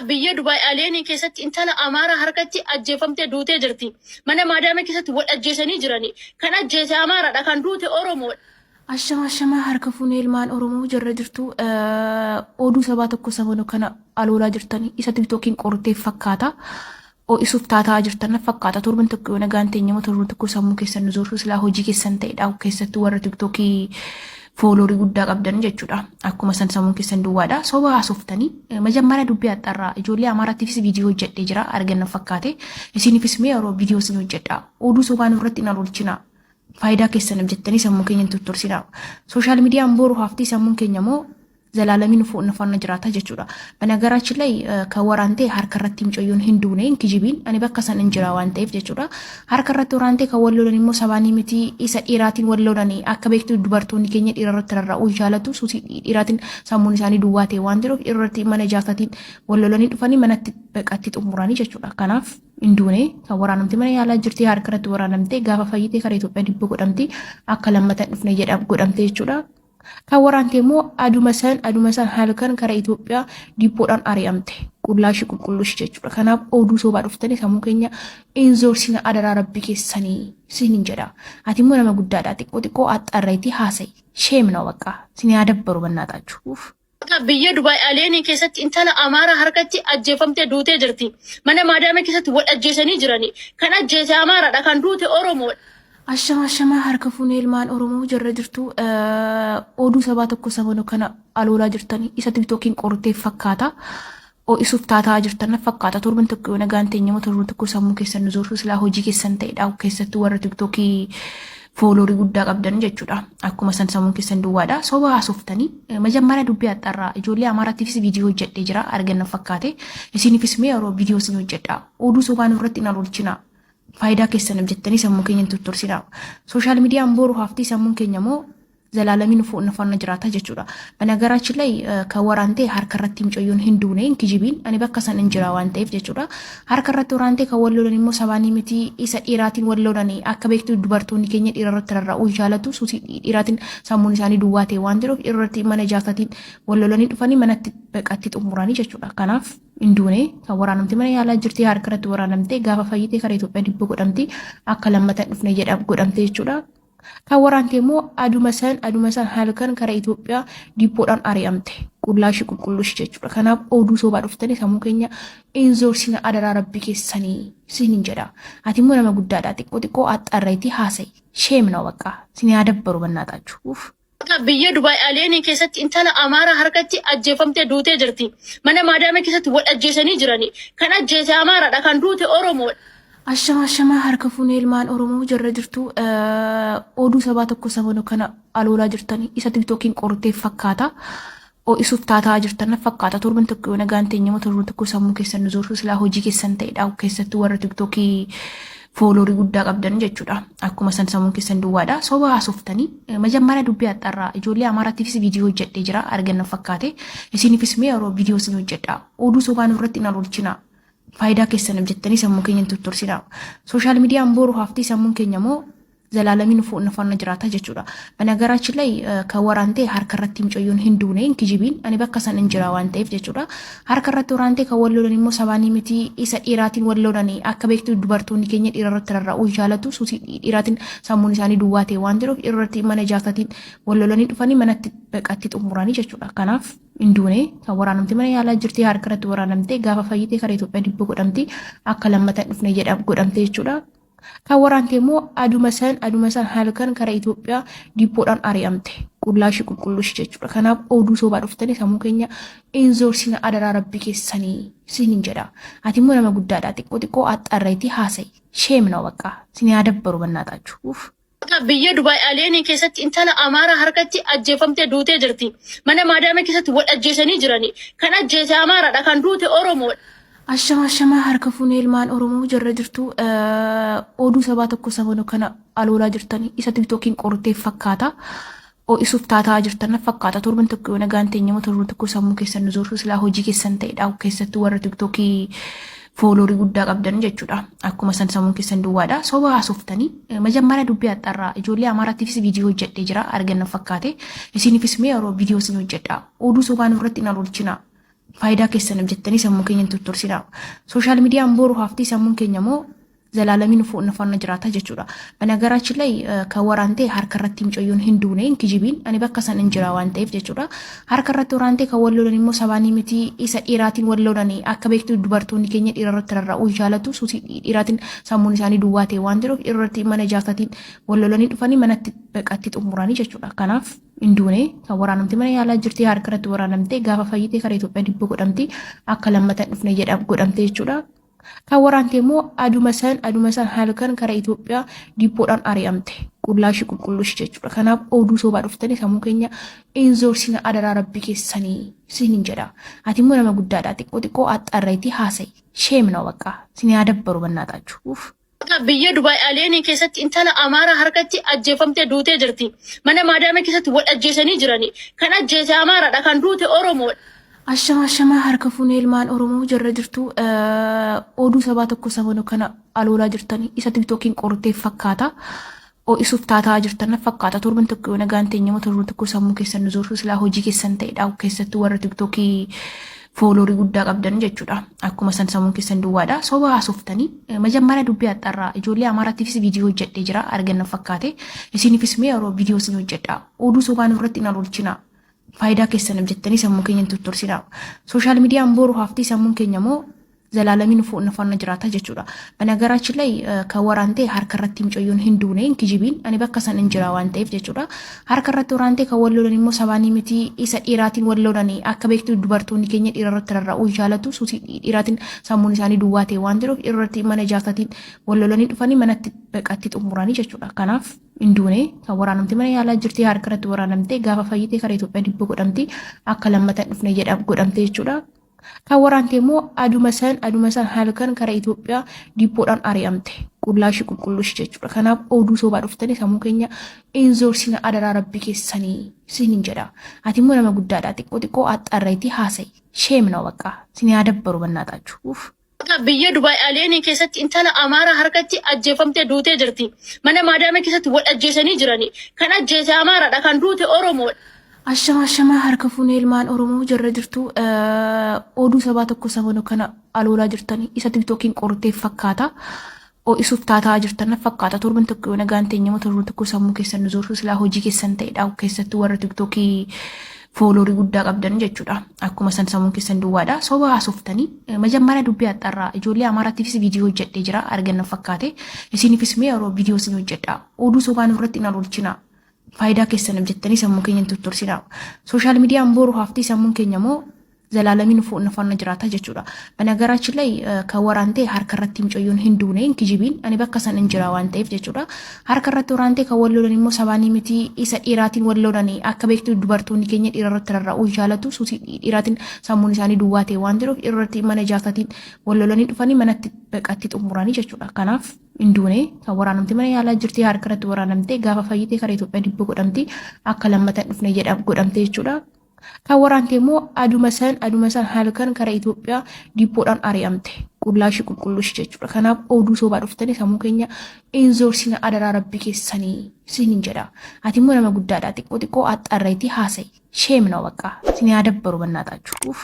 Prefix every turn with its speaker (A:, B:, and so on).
A: biyya Dubaay Aleenii keessatti intala Amaaraa harkatti ajjeefamtee duutee jirti. Mana maadaamee keessatti wal ajjeesanii jirani. Kan ajjeese Amaaraadha, kan duute Oromoodha.
B: Ashama harka fuunee ilmaan Oromoo jarra jirtu oduu sabaa tokko sabano kana aloolaa jirtanii isa tiktookiin qortee fakkaata. Isuuf taataa jirtan fakkaata. Torban tokko yoo nagaan teenyama torban tokko sammuu keessan nu zoorsu silaa hojii keessan ta'edha. Keessattuu warra tiktookii fooloorii guddaa qabdan jechuudha. Akkuma san sammuun keessan duwwaadha. Soba haasoftanii majammaraa dubbii axxarraa ijoollee Amaaraatiifis viidiyoo hojjedhee jira arganna fakkaate. Isiniifis mee yeroo viidiyoo isin hojjedha. Oduu sobaan irratti hin aloolchina. Faayidaa keessan hojjettanii sammuu keenya tuttursina. Sooshaal miidiyaan boru haftii sammuun keenya moo ዘላለምን ፎንፋና ጅራታ ጀቹዳ በነገራችን ላይ ከወራንቴ ሀርከረት ምጮዩን ሂንዱኔ እንክጂቢን እኔ በከሰን እንጅራ ዋንቴ ጀቹዳ ሀርከረት ወራንቴ ከወሎደን ሞ ሰባኒ ሚቲ ኢሰ ኢራቲን ወሎደን አከበክቱ ዱበርቶኒ ከኘ ኢራረት ተራራኡ ጃለቱ ሱሲ ኢራቲን ሳሙኒ ሳኒ ዱዋቴ ዋንድሮ ኢራቲ መነጃታቲን ወሎደን ዱፋኒ መነት በቃቲ ጥሙራኒ ጀቹዳ ከናፍ እንዱኔ ከወራንምቲ መነ ያላ ጅርቲ ሀርከረት ወራንምቴ ጋፋ ፈይቴ ከረ ኢትዮጵያ ዲቦ ጎደምቲ አከለመተ ድፍነ የዳብ ጎደምቴ ጀቹዳ ከወራንቴሞ አዱመሰን ሀልከን ከረ ኢትዮጵያ ዲፖዳን አሪያምቴ ቁላሽ ቁልቁሉሽ ጀቹ ከናብ ኦዱ ሶባ ዱፍተኔ ሰሙከኛ ኢንዞር ሲና አደራ ረቢ ከሰኒ ሲንጀዳ አቲሞ ነመ ጉዳዳ ጢቆ ጢቆ አጣራይቲ ሀሰይ ሼም ነው በቃ ሲኒ ያደበሩ በእናታችሁ
A: biyya Dubaay Aleenii keessatti intala Amaaraa harkatti ajjeefamtee duutee jirti. Mana maadaamee keessatti wal ajjeesanii jirani. Kan ajjeese Amaaraadha, kan duute Oromoodha.
B: Ashama harka fuunee ilmaan Oromoo jarra jirtu oduu sabaa tokko sabano kana aloolaa jirtanii isa tiktookiin qortee fakkaata. Isuuf taataa jirtan fakkaata. Torban tokko yoo nagaan teenyama torban tokko sammuu keessan nu zoorsu silaa hojii keessan ta'edha. Keessattuu warra tiktookii fooloorii guddaa qabdan jechuudha. Akkuma san sammuun keessan duwwaadha. Soba haasoftanii majammaraa dubbii axxarraa ijoollee Amaaraatiifis viidiyoo hojjedhee jira arganna fakkaate. Isiniifis mee yeroo viidiyoo isin hojjedha. Oduu sobaan irratti hin aloolchina. Faayidaa keessan hojjettanii sammuu keenya tuttursina. Sooshaal miidiyaan boru haftii sammuun keenya moo ዘላለምን ፎንፋና ጅራታ ጀቹዳ በነገራችን ላይ ከወራንቴ ሀርከረት ምጮዩን ሂንዱኔ እንክጂቢን እኔ በከሰን እንጅራ ዋንቴ ጀቹዳ ሀርከረት ወራንቴ ከወሎደን ሞ ሰባኒ ሚቲ ኢሰ ኢራቲን ወሎደን አከበክቱ ዱበርቶኒ ከኘ ኢራረት ተራራኡ ጃለቱ ሱሲ ኢራቲን ሳሙኒ ሳኒ ዱዋቴ ዋንድሮ ኢራቲ መነጃታቲን ወሎደን ዱፋኒ መነት በቃቲ ጥሙራኒ ጀቹዳ ከናፍ እንዱኔ ከወራንምቲ መነ ያላ ጅርቲ ሀርከረት ወራንምቴ ጋፋ ፈይቴ ከረ ኢትዮጵያ ዲቦ ጎደምቲ አከለመተ ድፍነ የዳብ ጎደምቴ ጀቹዳ ከወራንቴሞ አዱመሰን ሀልከን ከረ ኢትዮጵያ ዲፖዳን አሪያምቴ ቁላሽ ቁልቁሉሽ ጀቹዳ ከናብ ኦዱ ሶባ ዱፍተኔ ሰሙከኛ ኢንዞር ሲና አደራ ረቢ ከሰኒ ሲንጀዳ አቲሞ ነመ ጉዳዳ ጢቆ ጢቆ አጣራይቲ ሀሰይ ሼም ነው በቃ ሲኒ ያደበሩ በእናታችሁ
A: biyya Dubaay Aleenii keessatti intala Amaaraa harkatti ajjeefamtee duutee jirti. Mana maadaamee keessatti wal ajjeesanii jirani. Kan ajjeese Amaaraadha, kan duute Oromoodha.
B: Ashama harka fuunee ilmaan Oromoo jarra jirtu oduu sabaa tokko sabano kana aloolaa jirtanii isa tiktookiin qortee fakkaata. Isuuf taataa jirtan fakkaata. Torban tokko yoo nagaan teenyama torban tokko sammuu keessan nu zoorsu silaa hojii keessan ta'edha. Keessattuu warra tiktookii fooloorii guddaa qabdan jechuudha. Akkuma san sammuun keessan duwwaadha. Soba haasoftanii majammaraa dubbii axxarraa ijoollee Amaaraatiifis viidiyoo hojjedhee jira arganna fakkaate. Isiniifis mee yeroo viidiyoo isin hojjedha. Oduu sobaan irratti hin aloolchina. Faayidaa keessan hojjettanii sammuu keenya tuttursina. Sooshaal miidiyaan boru haftii sammuun keenya moo ዘላለምን ፎንፋና ጅራታ ጀቹዳ በነገራችን ላይ ከወራንቴ ሀርከረት ምጮዩን ሂንዱኔ እንክጂቢን እኔ በከሰን እንጅራ ዋንቴ ጀቹዳ ሀርከረት ወራንቴ ከወሎደን ሞ ሰባኒ ሚቲ ኢሰ ኢራቲን ወሎደን አከበክቱ ዱበርቶኒ ከኘ ኢራረት ተራራኡ ጃለቱ ሱሲ ኢራቲን ሳሙኒ ሳኒ ዱዋቴ ዋንድሮ ኢራቲ መነጃታቲን ወሎደን ዱፋኒ መነት በቃቲ ጥሙራኒ ጀቹዳ ከናፍ እንዱኔ ከወራንምቲ መነ ያላ ጅርቲ ሀርከረት ወራንምቴ ጋፋ ፈይቴ ከረ ኢትዮጵያ ዲቦ ጎደምቲ አከለመተ ድፍነ የዳብ ጎደምቴ ጀቹዳ ከወራንቴሞ አዱመሰን ሀልከን ከረ ኢትዮጵያ ዲፖዳን አሪያምቴ ቁላሽ ቁልቁሉሽ ጀቹዳ ከናብ ኦዱ ሶባ ዱፍተኔ ሰሙከኛ ኢንዞር ሲና አደራ ረቢ ከሰኒ ሲንጀዳ አቲሞ ነመ ጉዳዳ ጢቆ ጢቆ አጣራይቲ ሀሰይ ሼም ነው በቃ ሲኒ ያደበሩ በእናታችሁ
A: biyya Dubaay Aleenii keessatti intala Amaaraa harkatti ajjeefamtee duutee jirti. Mana maadaamee keessatti wal ajjeesanii jirani. Kan ajjeese Amaaraadha, kan duute Oromoodha.
B: Ashama harka fuunee ilmaan Oromoo jarra jirtu oduu sabaa tokko sabano kana aloolaa jirtanii isa tiktookiin qortee fakkaata. Isuuf taataa jirtan fakkaata. Torban tokko yoo nagaan teenyama torban tokko sammuu keessan nu zoorsu silaa hojii keessan ta'edha. Keessattuu warra tiktookii fooloorii guddaa qabdan jechuudha. Akkuma san sammuun keessan duwwaadha. Soba haasoftanii majammaraa dubbii axxarraa ijoollee Amaaraatiifis viidiyoo hojjedhee jira arganna fakkaate. Isiniifis mee yeroo viidiyoo isin hojjedha. Oduu sobaan irratti hin aloolchina. faayidaa keessan hojjettanii sammuu keenya tuttursinaa. Sooshaal miidiyaan boru haftii sammuun keenya moo ዘላለምን ፉን ጅራታ ጀቹዳ በነገራችን ላይ ከወራንቴ ሀርከረት ምጮዩን ሂንዱኔ እንክጂቢን እኔ በከሰን እንጅራ ዋንቴ ጀቹዳ ሀርከረት ወራንቴ ከወሎደን ሞ ሰባኒ ሚቲ ኢሰ ኢራቲን ወሎደን አከበክቱ ዱበርቶን ከኘ ኢረረት ተራራኡ ጃለቱ ሱሲ ኢራቲን ሳሙኒ ሳኒ ዱዋቴ ዋንድሮ ኢረርቲ መነጃታቲን ወሎደን ዱፋኒ መነት በቃቲ ጡሙራኒ ጀቹዳ ከናፍ እንዱኔ ከወራንምቲ መነ ያላ ጅርቲ ሀርከረት ወራንምቴ ጋፋ ፈይቴ ከረ ኢትዮጵያ ዲቦ ጎደምቲ አከለመተ ዱፍነ የዳብ ጎደምቴ ጀቹዳ ከወራንቴሞ አዱመሰን ሀልከን ከረ ኢትዮጵያ ዲፖዳን አሪያምቴ ቁላሽ ቁልቁሉሽ ጀቹ ከናብ ኦዱ ሶባ ዱፍተኔ ሰሙከኛ ኢንዞር ሲና አደራ ረቢ ከሰኒ ሲንጀዳ አቲሞ ለማ ጉዳዳ ጢቆ አጣራይቲ ሐሰይ ሼም ነው በቃ ሲኒ ያደበሩ በእናታችሁ ኡፍ
A: ብየ ዱባይ አሌኒ ከሰት እንተላ አማራ ሀርከቲ አጀፈምቴ ዱቴ ጅርቲ መነ ማዳመ ከሰት ወዳጀሰኒ ጅራኒ ከናጀተ አማራ ዳካን ዱቴ ኦሮሞ
B: አሸማ ሀርከፉን ኤልማን ኦሮሞ ጀረ ጅርቱ ኦዱ ሰባ ተኮ ሰሞኑ ከና አሎላ ጅርተኒ ኢሰ ቲክቶኪን ቆርቴ ፈካታ ኦ ኢሱፍ ታታ ጅርተና ፈካታ ቶርበን ተኮ ነጋንተኛ ሞተሩ ተኮ ሰሙ ከሰን ዞርሱ ስላ ሆጂ ከሰን ተይዳው ከሰቱ ወረ ቲክቶኪ ፎሎሪ ጉዳ ቀብደን ጀቹዳ አኩማ ሰን ሰሙን ከሰን ዱዋዳ ሶባ አሶፍተኒ መጀመሪያ ዱቢ አጣራ ጆሊ አማራ ቲቪስ ቪዲዮ ጀደ ጅራ አርገን ፈካቴ እሲኒፊስ ሜሮ ቪዲዮ ሲኖ ጀዳ ኦዱ ሶባ ንብረት ኢናሮልቺና ፋይዳ ከሰንም ጀተኒ ሰሙን ከኘን ቱቱርሲና ሶሻል ሚዲያን ቦሩ ሀፍቲ ሰሙን ከኘሞ ዘላለምን ፉን ጅራታ ጀቹዳ በነገራችን ላይ ከወራንቴ ሀርከረት ምጮዩን ሂንዱኔ እንክጂቢን እኔ በከሰን እንጅራ ዋንቴ ጀቹዳ ሀርከረት ወራንቴ ከወሎደን ሞ ሰባኒ ሚቲ ኢሰ ኢራቲን ወሎደን አከበክቱ ዱበርቶን ከኘ ኢረረት ተራራኡ ጃለቱ ሱሲ ኢራቲን ሳሙኒ ሳኒ ዱዋቴ ዋንድሮ ኢረርቲ መነጃታቲን ወሎደን ዱፋኒ መነት በቃቲ ጡሙራኒ ጀቹዳ ከናፍ እንዱኔ ከወራንምቲ መነ ያላ ጅርቲ ሀርከረት ወራንምቴ ጋፋ ፈይቴ ከረ ኢትዮጵያ ዲቦ ጎደምቲ አከለመተ ዱፍነ የዳብ ጎደምቴ ጀቹዳ ከወራንቴሞ አዱመሰን ሀልከን ከረ ኢትዮጵያ ዲፖዳን አሪያምቴ ቁላሽ ቁልቁሉሽ ጀቹ ከናብ ኦዱ ሶባ ዱፍተኔ ሰሙከኛ ኢንዞር ሲና አደራ ረቢ ከሰኒ ሲንጀዳ አቲሞ ለማ ጉዳዳ ጢቆ አጣራይቲ ሐሰይ ሼም ነው በቃ ሲኒ ያደበሩ በእናታችሁ ኡፍ
A: ብየ ዱባይ አሌኒ ከሰት እንተላ አማራ ሀርከቲ አጀፈምቴ ዱቴ ጅርቲ መነ ማዳመ ከሰት ወዳጀሰኒ ጅራኒ ከናጀተ አማራ ዳካን ዱቴ ኦሮሞ
B: አሸማ ሀርከፉን ኤልማን ኦሮሞ ጀረ ጅርቱ ኦዱ ሰባ ተኮ ሰሞኑ ከና አሎላ ጅርተኒ ኢሰ ቲክቶኪን ቆርቴ ፈካታ ኦ ኢሱፍ ታታ ጅርተና ፈካታ ቶርበን ተኮ ነጋንተኛ ሞተሩ ተኮ ሰሙ ከሰን ዞርሱ ስላ ሆጂ ከሰን ተይዳው ከሰቱ ወረ ቲክቶኪ ፎሎሪ ጉዳ ቀብደን ጀቹዳ አኩማ ሰን ሰሙን ከሰን ዱዋዳ ሶባ አሶፍተኒ መጀመሪያ ዱቢ አጣራ ጆሊ አማራ ቲቪስ ቪዲዮ ጀደ ጅራ አርገን ፈካቴ እሲኒፊስ ሜሮ ቪዲዮ ሲኖ ጀዳ ኦዱ ሶባ ንብረት ኢናሮልቺና ፋይዳ ከሰንም ጀተኒ ሰሙን ከኘን ቱቱርሲና ሶሻል ሚዲያን ቦሩ ሀፍቲ ሰሙን ከኘሞ ዘላለምን ፉን ጅራታ ጀቹዳ በነገራችን ላይ ከወራንቴ ሀርከረት ምጮዩን ሂንዱኔ እንክጂቢን እኔ በከሰን እንጅራ ዋንቴ ጀቹዳ ሀርከረት ወራንቴ ከወሎደን ሞ ሰባኒ ሚቲ ኢሰ ኢራቲን ወሎደን አከበክቱ ዱበርቶን ከኘ ኢረረት ተራራኡ ጃለቱ ሱሲ ኢራቲን ሳሙኒ ሳኒ ዱዋቴ ዋንድሮ ኢረርቲ መነጃታቲን ወሎደን ዱፋኒ መነት በቃቲ ጡሙራኒ ጀቹዳ ከናፍ እንዱኔ ከወራንምቲ መነ ያላ ጅርቲ ሀርከረት ወራንምቴ ጋፋ ፈይቴ ከረ ኢትዮጵያ ዲቦ ጎደምቲ አከለመተ ዱፍነ የዳብ ጎደምቴ ጀቹዳ ከወራንቴሞ አዱመሰን ሀልከን ከረ ኢትዮጵያ ዲፖዳን አሪያምቴ ቁላሽ ቁልቁሉሽ ጀቹ ከናብ ኦዱ ሶባ ዱፍተኔ ሰሙከኛ ኢንዞር ሲና አደራ ረቢ ከሰኒ ሲንጀዳ አቲሞ ለማ ጉዳዳ ጢቆ አጣራይቲ ሐሰይ ሼም ነው በቃ ሲኒ ያደበሩ በእናታችሁ ኡፍ